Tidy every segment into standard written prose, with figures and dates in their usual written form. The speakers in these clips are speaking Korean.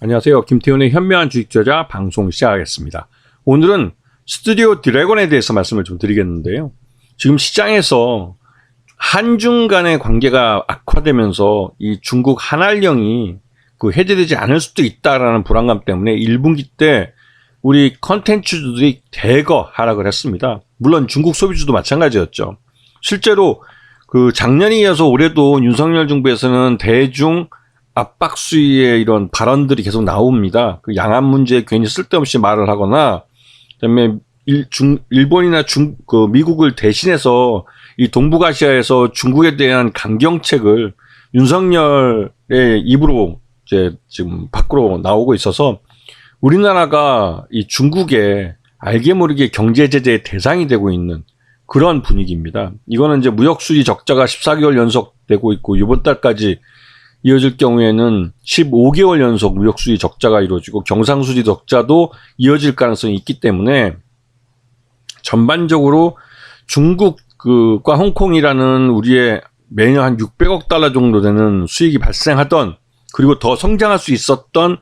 안녕하세요. 김태훈의 현명한 주식투자 방송 시작하겠습니다. 오늘은 스튜디오 드래곤에 대해서 말씀을 좀 드리겠는데요. 지금 시장에서 한중 간의 관계가 악화되면서 이 중국 한알령이 해제되지 않을 수도 있다라는 불안감 때문에 1분기 때 우리 컨텐츠들이 대거 하락을 했습니다. 물론 중국 소비주도 마찬가지였죠. 실제로 작년에 이어서 올해도 윤석열 정부에서는 대중 압박 수위의 이런 발언들이 계속 나옵니다. 양안 문제에 괜히 쓸데없이 말을 하거나, 그다음에 일본이나 미국을 대신해서 이 동북아시아에서 중국에 대한 강경책을 윤석열의 입으로 이제 지금 밖으로 나오고 있어서 우리나라가 이 중국에 알게 모르게 경제 제재의 대상이 되고 있는 그런 분위기입니다. 이거는 이제 무역수지 적자가 14개월 연속 되고 있고 이번 달까지 이어질 경우에는 15개월 연속 무역수지 적자가 이루어지고 경상수지 적자도 이어질 가능성이 있기 때문에 전반적으로 중국과 홍콩이라는 우리의 매년 한 600억 달러 정도 되는 수익이 발생하던, 그리고 더 성장할 수 있었던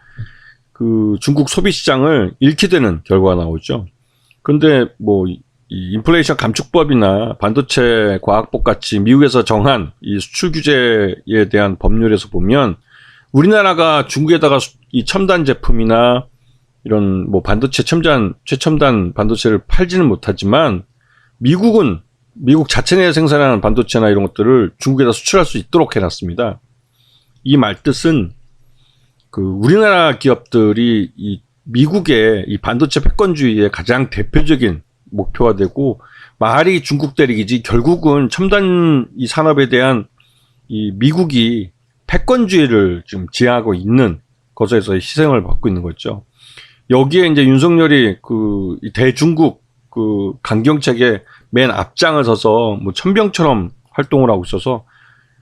중국 소비시장을 잃게 되는 결과가 나오죠. 그런데 이 인플레이션 감축법이나 반도체 과학법 같이 미국에서 정한 이 수출 규제에 대한 법률에서 보면 우리나라가 중국에다가 이 첨단 제품이나 이런 반도체 최첨단 반도체를 팔지는 못하지만 미국 자체 내에 생산하는 반도체나 이런 것들을 중국에다 수출할 수 있도록 해놨습니다. 이 말뜻은 우리나라 기업들이 이 미국의 이 반도체 패권주의의 가장 대표적인 목표가 되고, 말이 중국 대륙이지 결국은 첨단 이 산업에 대한 이 미국이 패권주의를 지금 지향하고 있는 것에서 희생을 받고 있는 거죠. 여기에 이제 윤석열이 이 대중국 강경책에 맨 앞장을 서서 천병처럼 활동을 하고 있어서,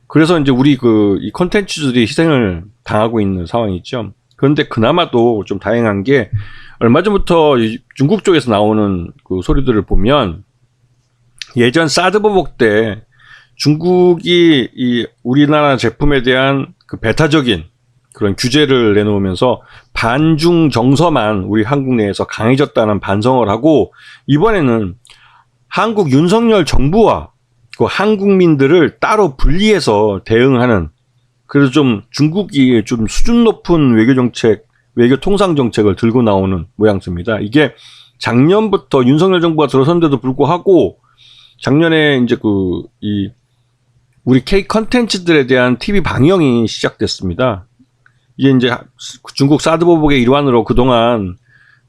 그래서 이제 우리 이 콘텐츠들이 희생을 당하고 있는 상황이죠. 그런데 그나마도 좀 다행한 게, 얼마 전부터 중국 쪽에서 나오는 소리들을 보면, 예전 사드 보복 때 중국이 이 우리나라 제품에 대한 배타적인 그런 규제를 내놓으면서 반중 정서만 우리 한국 내에서 강해졌다는 반성을 하고, 이번에는 한국 윤석열 정부와 한국민들을 따로 분리해서 대응하는, 그래서 좀 중국이 좀 수준 높은 외교 통상 정책을 들고 나오는 모양새입니다. 이게 작년부터 윤석열 정부가 들어선데도 불구하고 작년에 이제 우리 K 컨텐츠들에 대한 TV 방영이 시작됐습니다. 이게 이제 중국 사드 보복의 일환으로 그동안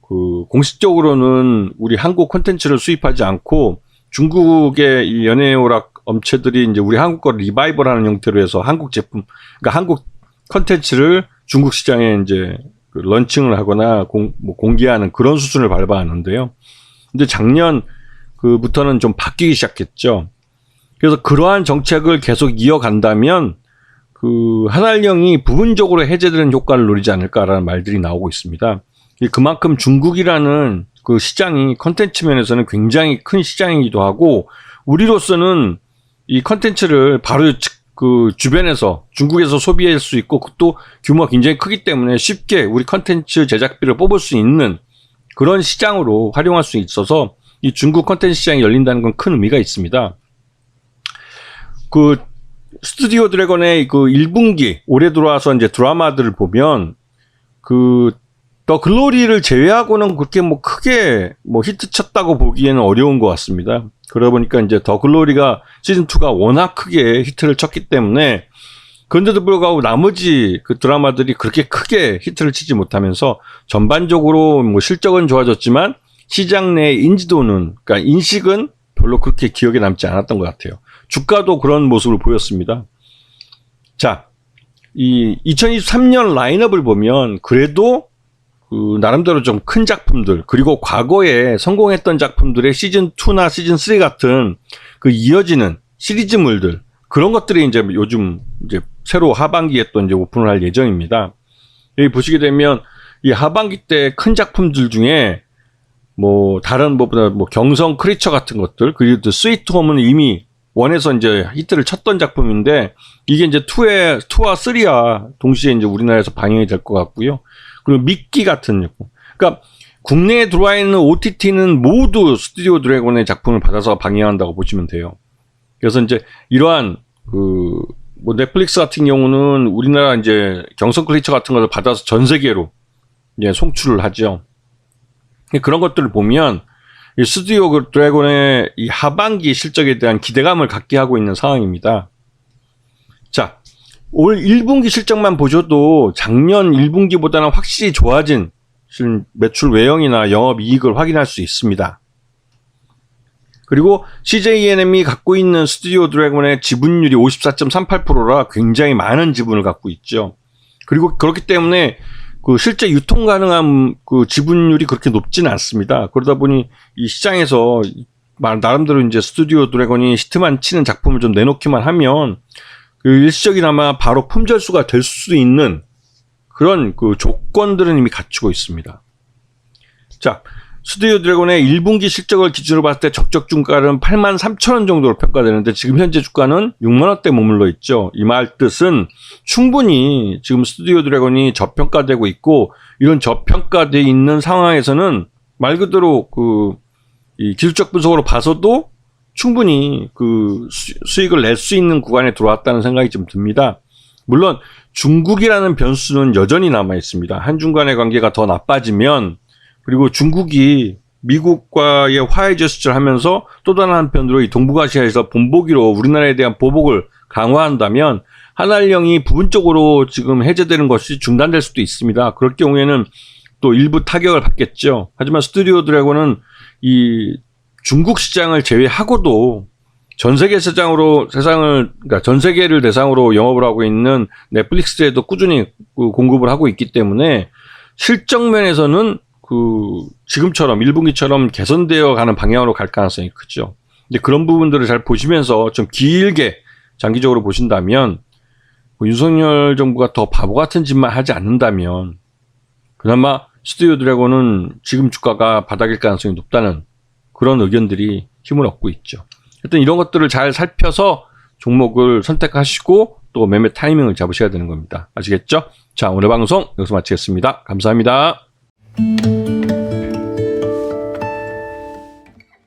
공식적으로는 우리 한국 콘텐츠를 수입하지 않고 중국의 이 연예오락 업체들이 이제 우리 한국 거를 리바이벌하는 형태로 해서 한국 제품, 그러니까 한국 콘텐츠를 중국 시장에 이제 런칭을 하거나 공개하는 그런 수순을 밟아왔는데요. 근데 작년부터는 좀 바뀌기 시작했죠. 그래서 그러한 정책을 계속 이어간다면 한알령이 부분적으로 해제되는 효과를 누리지 않을까라는 말들이 나오고 있습니다. 그만큼 중국이라는 시장이 컨텐츠 면에서는 굉장히 큰 시장이기도 하고, 우리로서는 이 컨텐츠를 바로 주변에서 중국에서 소비할 수 있고, 또 규모가 굉장히 크기 때문에 쉽게 우리 컨텐츠 제작비를 뽑을 수 있는 그런 시장으로 활용할 수 있어서 이 중국 컨텐츠 시장이 열린다는 건 큰 의미가 있습니다. 스튜디오 드래곤의 1분기 올해 들어와서 이제 드라마들을 보면 더 글로리를 제외하고는 그렇게 크게 히트 쳤다고 보기에는 어려운 것 같습니다. 그러다 보니까 이제 더 글로리가 시즌2가 워낙 크게 히트를 쳤기 때문에, 그런데도 불구하고 나머지 드라마들이 그렇게 크게 히트를 치지 못하면서 전반적으로 실적은 좋아졌지만 시장 내 인지도는, 그러니까 인식은 별로 그렇게 기억에 남지 않았던 것 같아요. 주가도 그런 모습을 보였습니다. 자, 이 2023년 라인업을 보면 그래도 나름대로 좀 큰 작품들, 그리고 과거에 성공했던 작품들의 시즌2나 시즌3 같은 이어지는 시리즈물들, 그런 것들이 이제 요즘 이제 새로 하반기에 또 이제 오픈을 할 예정입니다. 여기 보시게 되면 이 하반기 때 큰 작품들 중에 다른 것보다 경성 크리처 같은 것들, 그리고 또 스위트 홈은 이미 원에서 이제 히트를 쳤던 작품인데, 이게 이제 2와 3와 동시에 이제 우리나라에서 방영이 될 것 같고요. 그리고 미끼 같은 요구. 그러니까 국내에 들어와 있는 OTT는 모두 스튜디오 드래곤의 작품을 받아서 방영한다고 보시면 돼요. 그래서 이제 이러한 뭐 넷플릭스 같은 경우는 우리나라 이제 경성 크리처 같은 것을 받아서 전 세계로 이제 송출을 하죠. 그런 것들을 보면 이 스튜디오 드래곤의 이 하반기 실적에 대한 기대감을 갖게 하고 있는 상황입니다. 자, 올 1분기 실적만 보셔도 작년 1분기보다는 확실히 좋아진 매출 외형이나 영업이익을 확인할 수 있습니다. 그리고 CJENM이 갖고 있는 스튜디오 드래곤의 지분율이 54.38%라 굉장히 많은 지분을 갖고 있죠. 그리고 그렇기 때문에 실제 유통 가능한 지분율이 그렇게 높지는 않습니다. 그러다 보니 이 시장에서 나름대로 이제 스튜디오 드래곤이 히트만 치는 작품을 좀 내놓기만 하면 일시적이나마 바로 품절수가 될 수 있는 그런 조건들은 이미 갖추고 있습니다. 자, 스튜디오 드래곤의 1분기 실적을 기준으로 봤을 때 적정 주가는 83,000원 정도로 평가되는데 지금 현재 주가는 6만원대 머물러 있죠. 이 말 뜻은 충분히 지금 스튜디오 드래곤이 저평가되고 있고 이런 저평가되어 있는 상황에서는 말 그대로 이 기술적 분석으로 봐서도 충분히 수익을 낼 수 있는 구간에 들어왔다는 생각이 좀 듭니다. 물론 중국이라는 변수는 여전히 남아 있습니다. 한중 간의 관계가 더 나빠지면 그리고 중국이 미국과의 화해 제스처를 하면서 또 다른 한편으로 이 동북아시아에서 본보기로 우리나라에 대한 보복을 강화한다면 한알령이 부분적으로 지금 해제되는 것이 중단될 수도 있습니다. 그럴 경우에는 또 일부 타격을 받겠죠. 하지만 스튜디오 드래곤은 이 중국 시장을 제외하고도 전 세계 그러니까 전 세계를 대상으로 영업을 하고 있는 넷플릭스에도 꾸준히 공급을 하고 있기 때문에 실적 면에서는 지금처럼 1분기처럼 개선되어 가는 방향으로 갈 가능성이 크죠. 근데 그런 부분들을 잘 보시면서 좀 길게 장기적으로 보신다면 윤석열 정부가 더 바보 같은 짓만 하지 않는다면 그나마 스튜디오 드래곤은 지금 주가가 바닥일 가능성이 높다는 그런 의견들이 힘을 얻고 있죠. 하여튼 이런 것들을 잘 살펴서 종목을 선택하시고 또 매매 타이밍을 잡으셔야 되는 겁니다. 아시겠죠? 자, 오늘 방송 여기서 마치겠습니다. 감사합니다.